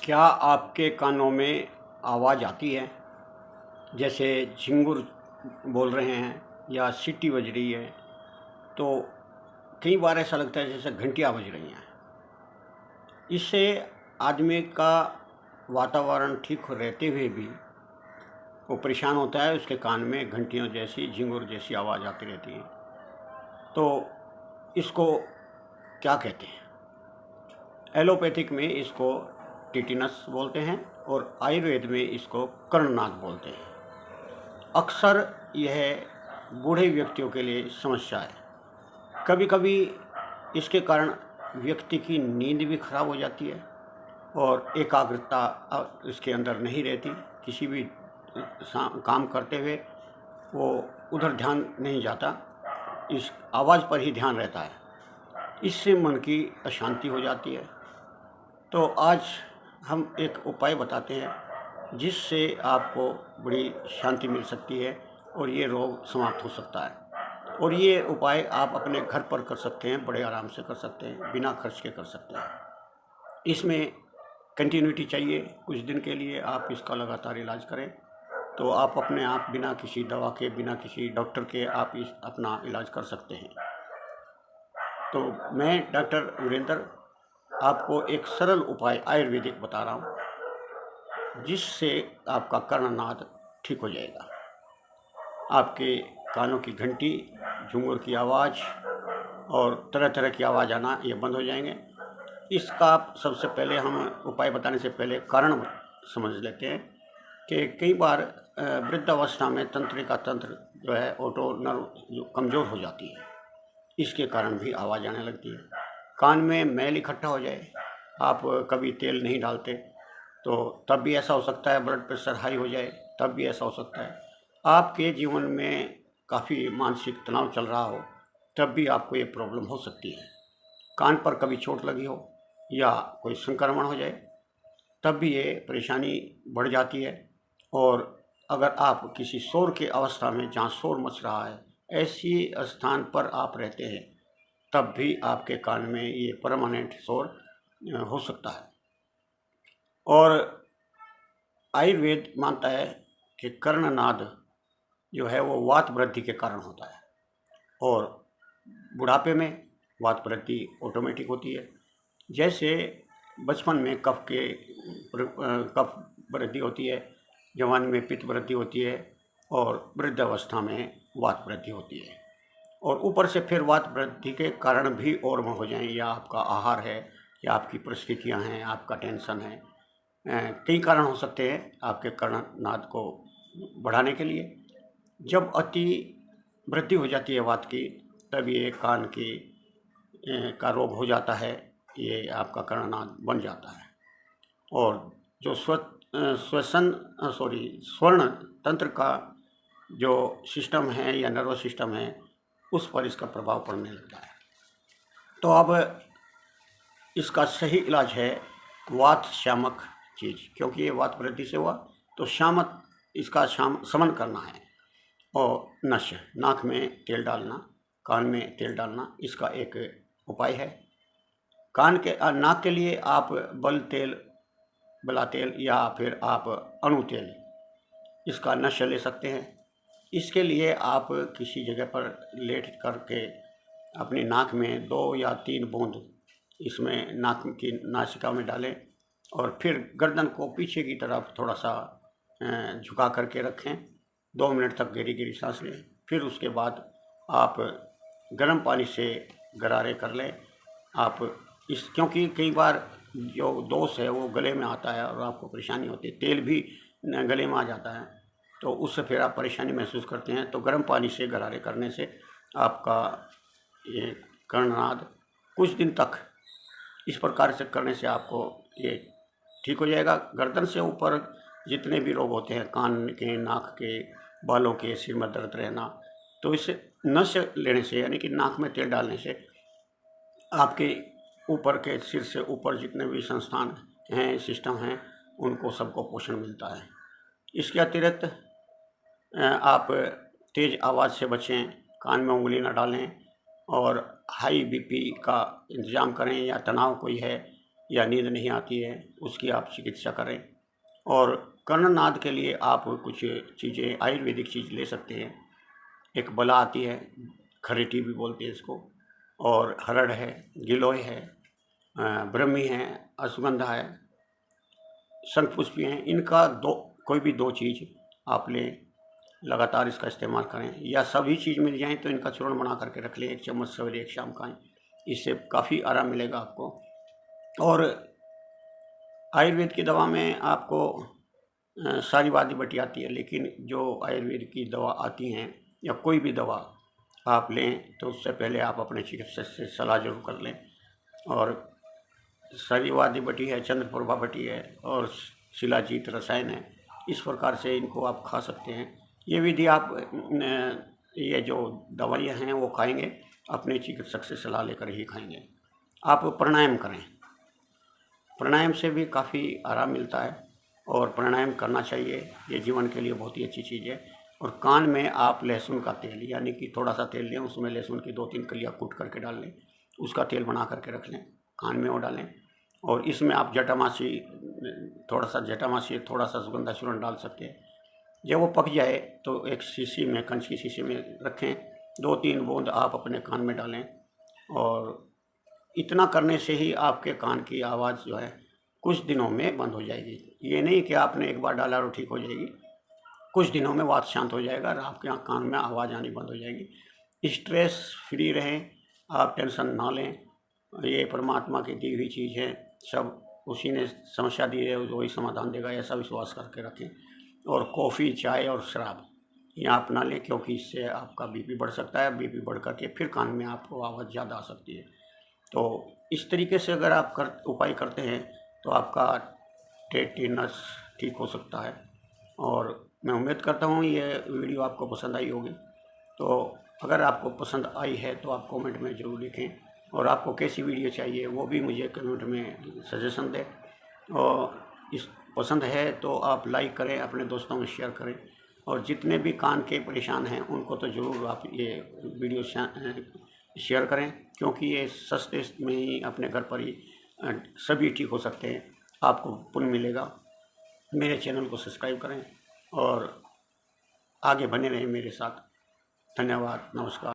क्या आपके कानों में आवाज़ आती है, जैसे झिंगुर बोल रहे हैं या सीटी बज रही है? तो कई बार ऐसा लगता है जैसे घंटियाँ बज रही हैं। इससे आदमी का वातावरण ठीक रहते हुए भी वो परेशान होता है, उसके कान में घंटियों जैसी, झिंगुर जैसी आवाज़ आती रहती है। तो इसको क्या कहते हैं? एलोपैथिक में इसको टिटिनस बोलते हैं और आयुर्वेद में इसको कर्णनाद बोलते हैं। अक्सर यह बूढ़े व्यक्तियों के लिए समस्या है। कभी कभी इसके कारण व्यक्ति की नींद भी खराब हो जाती है और एकाग्रता इसके अंदर नहीं रहती। किसी भी काम करते हुए वो उधर ध्यान नहीं जाता, इस आवाज़ पर ही ध्यान रहता है। इससे मन की अशांति हो जाती है। तो आज हम एक उपाय बताते हैं जिससे आपको बड़ी शांति मिल सकती है और ये रोग समाप्त हो सकता है। और ये उपाय आप अपने घर पर कर सकते हैं, बड़े आराम से कर सकते हैं, बिना खर्च के कर सकते हैं। इसमें कंटिन्यूटी चाहिए। कुछ दिन के लिए आप इसका लगातार इलाज करें तो आप अपने आप बिना किसी दवा के, बिना किसी डॉक्टर के आप अपना इलाज कर सकते हैं। तो मैं डॉक्टर वीरेंद्र आपको एक सरल उपाय आयुर्वेदिक बता रहा हूँ जिससे आपका कर्णनाद ठीक हो जाएगा। आपके कानों की घंटी, झुंगुर की आवाज़ और तरह तरह की आवाज़ आना ये बंद हो जाएंगे। इसका सबसे पहले हम उपाय बताने से पहले कारण समझ लेते हैं कि कई बार वृद्धावस्था में तंत्रिका तंत्र जो है ऑटो नर्व जो कमज़ोर हो जाती है, इसके कारण भी आवाज़ आने लगती है। कान में मैल इकट्ठा हो जाए, आप कभी तेल नहीं डालते तो तब भी ऐसा हो सकता है। ब्लड प्रेशर हाई हो जाए तब भी ऐसा हो सकता है। आपके जीवन में काफ़ी मानसिक तनाव चल रहा हो तब भी आपको ये प्रॉब्लम हो सकती है। कान पर कभी चोट लगी हो या कोई संक्रमण हो जाए तब भी ये परेशानी बढ़ जाती है। और अगर आप किसी शोर के अवस्था में, जहाँ शोर मच रहा है, ऐसी स्थान पर आप रहते हैं तब भी आपके कान में ये परमानेंट शोर हो सकता है। और आयुर्वेद मानता है कि कर्णनाद जो है वो वात वृद्धि के कारण होता है और बुढ़ापे में वात वृद्धि ऑटोमेटिक होती है। जैसे बचपन में कफ वृद्धि होती है, जवानी में पित्त वृद्धि होती है और वृद्धावस्था में वात वृद्धि होती है। और ऊपर से फिर वात वृद्धि के कारण भी और हो जाएं, या आपका आहार है, या आपकी परिस्थितियां हैं, आपका टेंशन है, कई कारण हो सकते हैं आपके कर्णनाद को बढ़ाने के लिए। जब अति वृद्धि हो जाती है वात की तब ये कान की का रोग हो जाता है, ये आपका कर्णनाद बन जाता है। और जो स्वर्ण तंत्र का जो सिस्टम है या नर्वस सिस्टम है उस पर इसका प्रभाव पड़ने लगता है। तो अब इसका सही इलाज है वात शामक चीज़, क्योंकि ये वात वृद्धि से हुआ तो शामक, इसका शमन करना है। और नश, नाक में तेल डालना, कान में तेल डालना, इसका एक उपाय है। नाक के लिए आप बला तेल या फिर आप अणु तेल, इसका नश ले सकते हैं। इसके लिए आप किसी जगह पर लेट करके अपनी नाक में 2 या 3 बूंद इसमें नाक की नासिका में डालें और फिर गर्दन को पीछे की तरफ थोड़ा सा झुका करके रखें। 2 मिनट तक गहरी गहरी सांस लें। फिर उसके बाद आप गर्म पानी से गरारे कर लें। आप क्योंकि कई बार जो दोष है वो गले में आता है और आपको परेशानी होती है, तेल भी गले में आ जाता है तो उससे फिर आप परेशानी महसूस करते हैं। तो गर्म पानी से गरारे करने से आपका ये कर्णनाद कुछ दिन तक इस प्रकार से करने से आपको ये ठीक हो जाएगा। गर्दन से ऊपर जितने भी रोग होते हैं, कान के, नाक के, बालों के, सिर में दर्द रहना, तो इसे नश लेने से, यानी कि नाक में तेल डालने से आपके ऊपर के, सिर से ऊपर जितने भी संस्थान हैं, सिस्टम हैं, उनको सबको पोषण मिलता है। इसके अतिरिक्त आप तेज़ आवाज़ से बचें, कान में उंगली न डालें और हाई बीपी का इंतज़ाम करें, या तनाव कोई है या नींद नहीं आती है उसकी आप चिकित्सा करें। और कर्णनाद के लिए आप कुछ चीज़ें आयुर्वेदिक चीज़ ले सकते हैं। एक बला आती है, खरेटी भी बोलते हैं इसको, और हरड़ है, गिलोय है, ब्रह्मी है, अश्वगंधा है, शंखपुष्पी हैं। इनका कोई भी 2 चीज़ आप लें, लगातार इसका इस्तेमाल करें, या सभी चीज़ मिल जाएँ तो इनका चूर्ण बना करके रख लें, 1 चम्मच सवेरे 1 शाम खाएँ। इससे काफ़ी आराम मिलेगा आपको। और आयुर्वेद की दवा में आपको सारी वादी बटी आती है, लेकिन जो आयुर्वेद की दवा आती हैं या कोई भी दवा आप लें तो उससे पहले आप अपने चिकित्सक से सलाह जरूर कर लें। और सारी वादी बटी है, चंद्रप्रभा बटी है और शिलाजीत रसायन है, इस प्रकार से इनको आप खा सकते हैं। ये विधि आप ये जो दवाइयाँ हैं वो खाएंगे, अपने चिकित्सक से सलाह लेकर ही खाएंगे। आप प्राणायाम करें, प्राणायाम से भी काफ़ी आराम मिलता है और प्राणायाम करना चाहिए, ये जीवन के लिए बहुत ही अच्छी चीज़ है। और कान में आप लहसुन का तेल, यानी कि थोड़ा सा तेल लें, उसमें लहसुन की 2-3 कलियाँ कूट करके डाल लें, उसका तेल बना करके रख लें, कान में वो डालें। और इसमें आप जटामासी, थोड़ा सा सुगंधा चूर्ण डाल सकते हैं। जब वो पक जाए तो एक शीशी में, कंच की शीशी में रखें, 2-3 बूंद आप अपने कान में डालें। और इतना करने से ही आपके कान की आवाज़ जो है कुछ दिनों में बंद हो जाएगी। ये नहीं कि आपने एक बार डाला और ठीक हो जाएगी, कुछ दिनों में बात शांत हो जाएगा और आपके यहाँ कान में आवाज़ आनी बंद हो जाएगी। स्ट्रेस फ्री रहें, आप टेंशन ना लें, ये परमात्मा की दी हुई चीज़ है, सब उसी ने समस्या दी है, वही समाधान देगा, ऐसा विश्वास करके रखें। और कॉफ़ी, चाय और शराब ये आप ना लें, क्योंकि इससे आपका बीपी बढ़ सकता है। बीपी बढ़ करके फिर कान में आपको आवाज़ ज़्यादा आ सकती है। तो इस तरीके से अगर आप उपाय करते हैं तो आपका टेटिनस ठीक हो सकता है। और मैं उम्मीद करता हूँ ये वीडियो आपको पसंद आई होगी। तो अगर आपको पसंद आई है तो आप कमेंट में ज़रूर लिखें, और आपको कैसी वीडियो चाहिए वो भी मुझे कमेंट में सजेशन दें। और इस पसंद है तो आप लाइक करें, अपने दोस्तों में शेयर करें, और जितने भी कान के परेशान हैं उनको तो ज़रूर आप ये वीडियो शेयर करें, क्योंकि ये सस्ते में ही अपने घर पर ही सभी ठीक हो सकते हैं, आपको पुण्य मिलेगा। मेरे चैनल को सब्सक्राइब करें और आगे बने रहें मेरे साथ। धन्यवाद, नमस्कार।